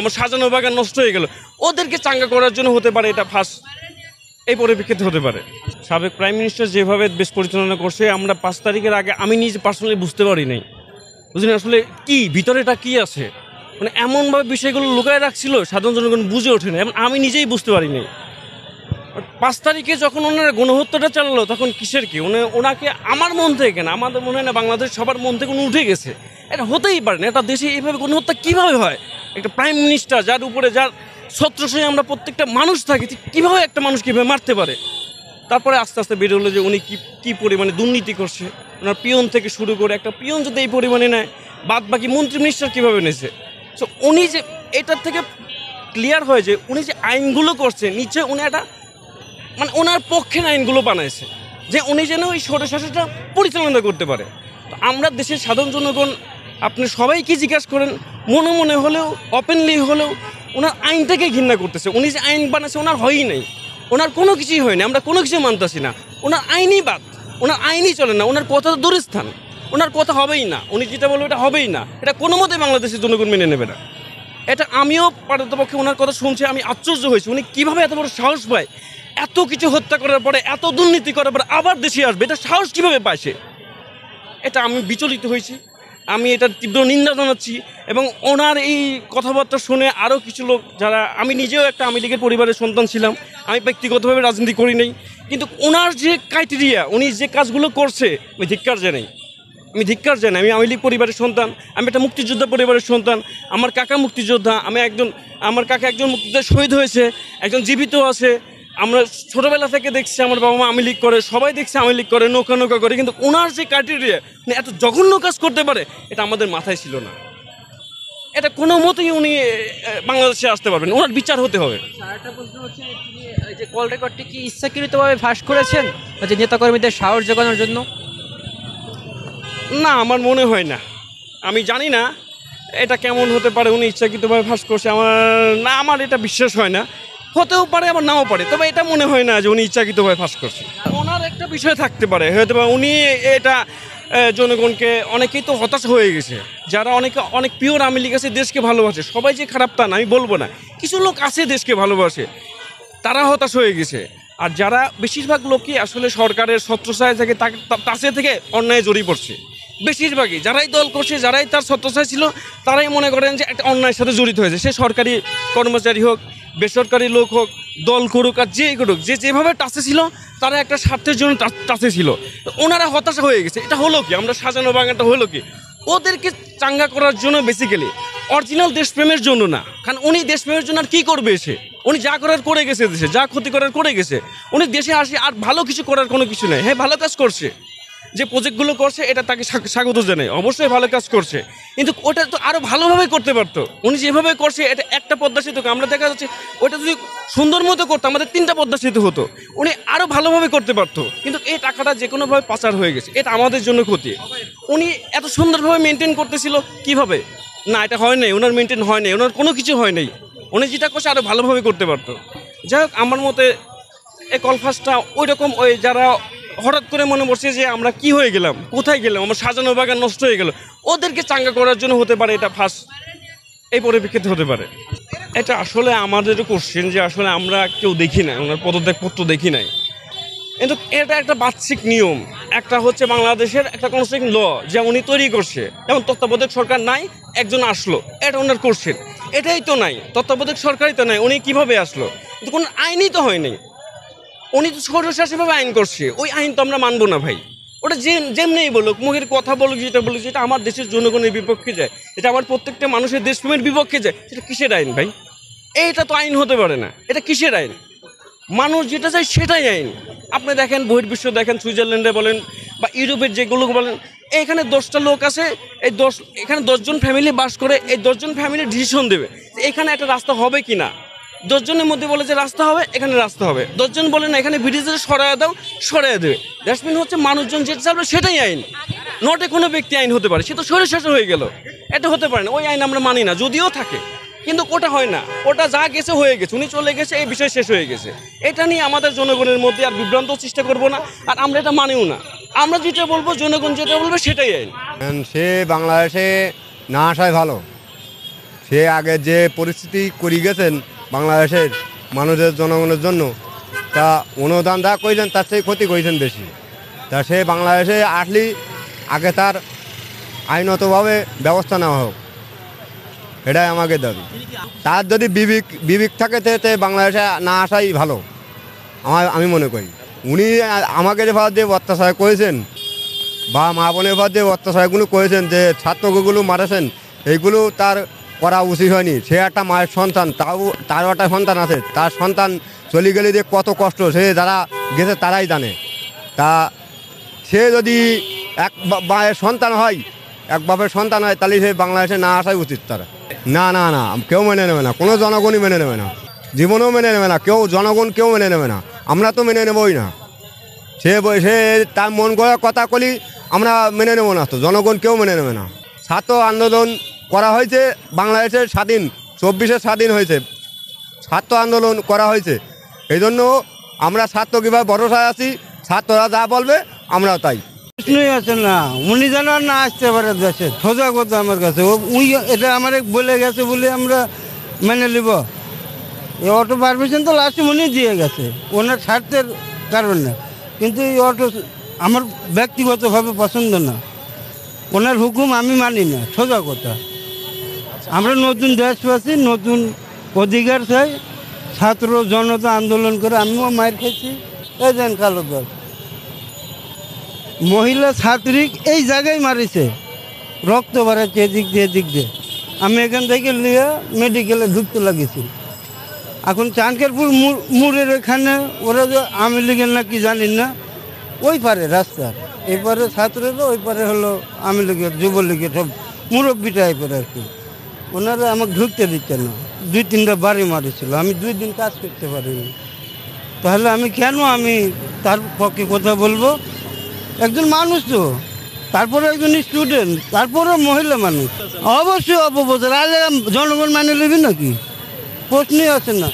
আমার সাজানো বাগান নষ্ট হয়ে গেল, ওদেরকে চাঙ্গা করার জন্য হতে পারে এটা ফার্স্ট, এই পরিপ্রেক্ষিতে হতে পারে। সাবেক প্রাইম মিনিস্টার যেভাবে দেশ পরিচালনা করছে, আমরা 5 তারিখের আগে আমি নিজে পার্সোনালি বুঝতে পারি নাই, বুঝলেন আসলে কি ভিতরেটা কি আছে, মানে এমনভাবে বিষয়গুলো লুকায় রাখছিল সাধারণ জনগণ বুঝে ওঠে না, এবং আমি নিজেই বুঝতে পারি নাই। 5 তারিখে যখন ওনারা গণহত্যাটা চালালো তখন কিসের কি ওনাকে আমার মন থেকে না, আমাদের মনে হয় না বাংলাদেশ সবার মন থেকে উনি উঠে গেছে। এটা হতেই পারে না, একটা দেশে এইভাবে গণহত্যা কীভাবে হয়? একটা প্রাইম মিনিস্টার যার উপরে যার ছত্রছায়ায় আমরা প্রত্যেকটা মানুষ থাকি, কীভাবে একটা মানুষ কীভাবে মারতে পারে? তারপরে আস্তে আস্তে বের হলো যে উনি কী পরিমাণে দুর্নীতি করছে, ওনার পিয়ন থেকে শুরু করে, একটা পিয়ন যদি এই পরিমাণে নেয়, বাদ বাকি মন্ত্রী মিনিস্টার কীভাবে নিয়েছে। সো উনি যে এটার থেকে ক্লিয়ার হয় যে উনি যে আইনগুলো করছে নিশ্চয় উনি একটা মানে ওনার পক্ষের আইনগুলো বানাইছে যে উনি যেন ওই স্বৈরশাসনটা পরিচালনা করতে পারে। তো আমরা দেশের সাধারণ জনগণ আপনি সবাইকে জিজ্ঞাসা করেন, মনে মনে হলেও ওপেনলি হলেও ওনার আইনটাকে ঘৃণা করতেছে। উনি যে আইন বানাচ্ছে ওনার হয়ই নাই, ওনার কোনো কিছুই হয়নি, আমরা কোনো কিছু মানতেছি না। ওনার আইনই বাদ, ওনার আইনই চলে না, ওনার কথা তো দূরের স্থান, ওনার কথা হবেই না, উনি যেটা বলবে এটা হবেই না, এটা কোনো মতেই বাংলাদেশের জনগণ মেনে নেবে না। এটা আমিও পারতপক্ষে ওনার কথা শুনছি, আমি আশ্চর্য হয়েছি উনি কীভাবে এত বড় সাহস পায়, এত কিছু হত্যা করার পরে, এত দুর্নীতি করার পরে আবার দেশে আসবে, এটা সাহস কীভাবে পায় সে? এটা আমি বিচলিত হয়েছি, আমি এটার তীব্র নিন্দা জানাচ্ছি। এবং ওনার এই কথাবার্তা শুনে আরও কিছু লোক যারা, আমি নিজেও একটা আওয়ামী লীগের পরিবারের সন্তান ছিলাম, আমি ব্যক্তিগতভাবে রাজনীতি করি নাই, কিন্তু ওনার যে ক্রাইটেরিয়া, উনি যে কাজগুলো করছে, আমি ধিক্কার জানাই, আমি আওয়ামী লীগ পরিবারের সন্তান, আমি একটা মুক্তিযোদ্ধা পরিবারের সন্তান, আমার কাকা মুক্তিযোদ্ধা, আমার কাকা একজন মুক্তিযোদ্ধা শহীদ হয়েছে, একজন জীবিত আছে। আমরা ছোটোবেলা থেকে দেখছি আমার বাবা মা আওয়ামী লীগ করে, সবাই দেখছে আওয়ামী লীগ করে, নৌকা করে, কিন্তু ওনার যে ক্রাইটেরিয়া উনি এত জঘন্য কাজ করতে পারে এটা আমাদের মাথায় ছিল না। এটা কোনো মতেই উনি বাংলাদেশে আসতে পারবেন, ওনার বিচার হতে হবে। আরেকটা প্রশ্ন হচ্ছে, তিনি যে কল রেকর্ডটি কি ইচ্ছাকৃতভাবে ফাঁস করেছেন যে নেতাকর্মীদের সাহস জোগানোর জন্য? না, আমার মনে হয় না, আমি জানি না এটা কেমন হতে পারে, উনি ইচ্ছাকৃতভাবে ফাঁস করছে, আমার এটা বিশ্বাস হয় না। হতেও পারে আবার নাও পারে, তবে এটা মনে হয় না যে উনি ইচ্ছাকৃতভাবে ফাঁস করছে। ওনার একটা বিষয় থাকতে পারে, হয়তো বা উনি এটা জনগণকে, অনেকেই তো হতাশ হয়ে গেছে, যারা অনেক পিওর আওয়ামী লীগ আছে, দেশকে ভালোবাসে, সবাই যে খারাপ তা না আমি বলবো না, কিছু লোক আছে দেশকে ভালোবাসে, তারা হতাশ হয়ে গেছে। আর যারা বেশিরভাগ লোকই আসলে সরকারের ছত্রছায়া থেকে তাছে থেকে অন্যায় জড়িয়ে পড়ছে, বেশিরভাগই যারাই দল করছে, যারাই তার ছত্রছায়া ছিল, তারাই মনে করেন যে একটা অন্যায়ের সাথে জড়িত হয়েছে, সে সরকারি কর্মচারী হোক, বেসরকারি লোক হোক, দল করুক আর যে করুক, যে যেভাবে টাচে ছিল তারা একটা স্বার্থের জন্য টাচে ছিল, ওনারা হতাশা হয়ে গেছে। এটা হলো কি, আমরা সাজানো বাগানটা হলো কি ওদেরকে চাঙ্গা করার জন্য, বেসিক্যালি অরিজিনাল দেশপ্রেমের জন্য না। কারণ উনি দেশপ্রেমের জন্য আর কী করবে এসে, উনি যা করার করে গেছে, দেশে যা ক্ষতি করার করে গেছে, উনি দেশে আসে আর ভালো কিছু করার কোনো কিছু নেই। হ্যাঁ, ভালো কাজ করছে, যে প্রজেক্টগুলো করছে এটা তাকে স্বাগত জানাই, অবশ্যই ভালো কাজ করছে, কিন্তু ওটা তো আরও ভালোভাবে করতে পারতো। উনি যেভাবে করছে, এটা একটা পদ্মা সেতুকে আমরা দেখা যাচ্ছে ওটা যদি সুন্দর মতো করতো আমাদের 3টা পদ্মা সেতু হতো, উনি আরও ভালোভাবে করতে পারতো, কিন্তু এই টাকাটা যে কোনোভাবে পাচার হয়ে গেছে, এটা আমাদের জন্য ক্ষতি। উনি এত সুন্দরভাবে মেনটেন করতেছিল কিভাবে, না এটা হয় নাই, ওনার মেনটেন হয় নাই, ওনার কোনো কিছু হয় নাই, উনি যেটা করছে আরও ভালোভাবে করতে পারতো। যাই হোক, আমার মতে এই কলফাসটা ওই রকম, ওই যারা হঠাৎ করে মনে পড়ছে যে আমরা কি হয়ে গেলাম, কোথায় গেলাম, আমার সাজানো বাগান নষ্ট হয়ে গেল, ওদেরকে চাঙ্গা করার জন্য হতে পারে এটা ফার্স্ট, এই পরিপ্রেক্ষিতে হতে পারে। এটা আসলে আমাদেরও কোশ্চেন যে আসলে আমরা কেউ দেখি না, ওনার পদত্যাগপত্র দেখি নাই, কিন্তু এটা একটা বার্ষিক নিয়ম, একটা হচ্ছে বাংলাদেশের একটা কনস্টিটিউশন ল যা উনি তৈরি করছে। যেমন তত্ত্বাবধায়ক সরকার নাই, একজন আসলো, এটা ওনার কোশ্চেন, এটাই তো নাই, তত্ত্বাবধায়ক সরকারই তো নাই, উনি কিভাবে আসলো? কিন্তু কোনো আইনই তো হয়নি, উনি তো স্বৈরশাসীভাবে আইন করছে, ওই আইন তো আমরা মানবো না ভাই। ওটা যেমনি বলুক, মুখের কথা বলুক, যেটা বলুক, যেটা আমার দেশের জনগণের বিপক্ষে যায়, এটা আমার প্রত্যেকটা মানুষের দেশপ্রেমের বিপক্ষে যায়, সেটা কিসের আইন ভাই? এইটা তো আইন হতে পারে না, এটা কিসের আইন? মানুষ যেটা চায় সেটাই আইন। আপনি দেখেন বহির্বিশ্ব দেখেন, সুইজারল্যান্ডে বলেন বা ইউরোপের যেগুলো বলেন, এখানে 10টা লোক আছে, এখানে 10 জন ফ্যামিলি বাস করে, এই 10 জন ফ্যামিলি ডিসিশন দেবে এখানে একটা রাস্তা হবে কি না। 10 জনের মধ্যে বলে যে রাস্তা হবে, এখানে রাস্তা হবে, 10 জন বলে না এখানে ব্রিজে সরাইয়া দাও, সরাইয়া দেবে। দ্যাটস মিন হচ্ছে মানুষজন যেটা চাইবে সেটাই আইন, নটে কোনো ব্যক্তি আইন হতে পারে, সে তো স্বৈরশাসন হয়ে গেল, এটা হতে পারে না। ওই আইন আমরা মানি না, যদিও থাকে, কিন্তু ওটা হয় না, ওটা যা গেছে হয়ে গেছে, উনি চলে গেছে, এই বিষয় শেষ হয়ে গেছে। এটা নিয়ে আমাদের জনগণের মধ্যে আর বিভ্রান্ত চেষ্টা করবো না, আর আমরা এটা মানিও না। আমরা যেটা বলবো, জনগণ যেটা বলবে সেটাই আইন। সে বাংলাদেশে না আসাই ভালো, সে আগে যে পরিস্থিতি করে গেছেন বাংলাদেশের মানুষের জনগণের জন্য, তা অনুদান যা করেছেন তার চেয়ে ক্ষতি করেছেন বেশি। তা সে বাংলাদেশে আসলেই আগে তার আইনতভাবে ব্যবস্থা নেওয়া হোক, এটাই আমাকে দাবি। তার যদি বিবেক থাকে তে বাংলাদেশে না আসাই ভালো আমি মনে করি। উনি আমাকে যে অত্যাচার করেছেন বা মা বোনের যে অত্যাচারগুলো করেছেন, যে ছাত্রগুলো মারেছেন, এইগুলো তার করা উচিত হয়নি। সে একটা মায়ের সন্তান, তারও একটা সন্তান আছে, তার সন্তান চলে গেলে যে কত কষ্ট সে যারা গেছে তারাই জানে। তা সে যদি এক মায়ের সন্তান হয়, এক বাপের সন্তান হয়, তাহলে সে বাংলাদেশে না আসাই উচিত তার। না না না, কেউ মেনে নেবে না, কোনো জনগণই মেনে নেবে না, জীবনেও মেনে নেবে না, জনগণ কেউ মেনে নেবে না, আমরা তো মেনে নেবই না। সে তার মন গড়া কথা কলি আমরা মেনে নেব না, তো জনগণ কেউ মেনে নেবে না। ছাত্র আন্দোলন করা হয়েছে, বাংলাদেশের স্বাধীন 24-এ স্বাধীন হয়েছে, ছাত্র আন্দোলন করা হয়েছে। এই জন্য আমরা ছাত্র কীভাবে ভরসায় আছি, ছাত্ররা যা বলবে আমরা তাই। প্রশ্নই আছে না, উনি যেন আর না আসতে পারে দেশে, সোজা কথা আমার কাছে। উনি এটা আমার বলে গেছে বলে আমরা মেনে নিব। এই অটো পারমিশন তো লাস্টে উনি দিয়ে গেছে ওনার স্বার্থের কারণে, কিন্তু এই অটো আমার ব্যক্তিগতভাবে পছন্দ না, ওনার হুকুম আমি মানি না, সোজা কথা। আমরা নতুন দেশবাসী, নতুন অধিকার চাই। ছাত্র জনতা আন্দোলন করে আমিও মার খেয়েছি। এই দেন কালো দল মহিলা ছাত্রী এই জায়গায় মারিছে, রক্ত বাড়াচ্ছে এদিক দিয়ে। আমি এখান থেকে নিয়ে মেডিকেলে ঢুকতে লাগিয়েছি। এখন চানকেরপুর মোড়ের এখানে ওরা যে আওয়ামী লীগের না কি জানি না, ওই পারে রাস্তার এপারে ছাত্ররা, ওই পারে হলো আওয়ামী লীগের যুবলীগের সব মুরব্বী টাইপের আর কি। ওনারা আমাকে ঢুকতে দিচ্ছে না, 2-3টা বাড়ি মারিছিল, আমি 2 দিন কাজ করতে পারিনি। তাহলে আমি কেন তার পক্ষে কথা বলবো? একজন মানুষ তো, তারপরে একজন স্টুডেন্ট, তারপরে মহিলা মানুষ, অবশ্যই অপপ্রচার। আরে জনগণ মানে নেবে নাকি? প্রশ্নই আছে না।